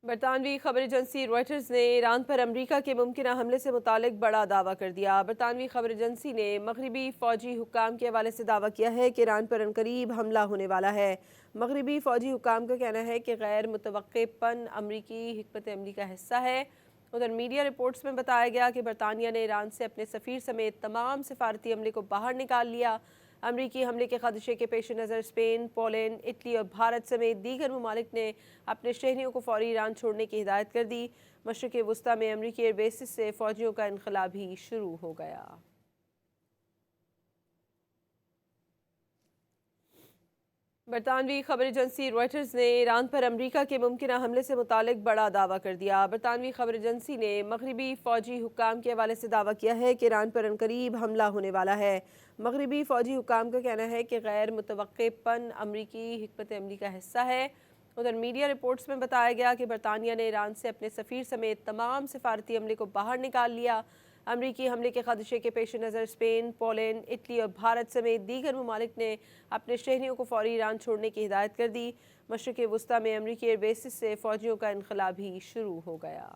برطانوی خبر agency writers نے ایران پر امریکہ کے ممکنہ حملے سے متعلق بڑا دعویٰ کر دیا۔ برطانوی خبر ایجنسی نے مغربی فوجی حکام کے حوالے سے دعویٰ کیا ہے کہ ایران پر عنقریب حملہ ہونے والا ہے۔ مغربی فوجی حکام کا کہنا ہے کہ غیر متوقع پن امریکی حکمت عملی کا حصہ ہے۔ ادھر میڈیا رپورٹس میں بتایا گیا کہ برطانیہ نے ایران سے اپنے سفیر سمیت تمام سفارتی عملے کو باہر نکال لیا۔ امریکی حملے کے خدشے کے پیش نظر اسپین، پولینڈ، اٹلی اور بھارت سمیت دیگر ممالک نے اپنے شہریوں کو فوری ایران چھوڑنے کی ہدایت کر دی۔ مشرق وسطیٰ میں امریکی ایئر بیسز سے فوجیوں کا انخلا بھی شروع ہو گیا۔ برطانوی خبر ایجنسی رائٹرز نے ایران پر امریکہ کے ممکنہ حملے سے متعلق بڑا دعویٰ کر دیا۔ برطانوی خبر ایجنسی نے مغربی فوجی حکام کے حوالے سے دعویٰ کیا ہے کہ ایران پر عنقریب حملہ ہونے والا ہے۔ مغربی فوجی حکام کا کہنا ہے کہ غیر متوقع پن امریکی حکمت عملی کا حصہ ہے۔ ادھر میڈیا رپورٹس میں بتایا گیا کہ برطانیہ نے ایران سے اپنے سفیر سمیت تمام سفارتی عملے کو باہر نکال لیا۔ امریکی حملے کے خدشے کے پیش نظر اسپین، پولینڈ، اٹلی اور بھارت سمیت دیگر ممالک نے اپنے شہریوں کو فوری ایران چھوڑنے کی ہدایت کر دی۔ مشرق وسطیٰ میں امریکی ایئر بیسز سے فوجیوں کا انخلا بھی شروع ہو گیا۔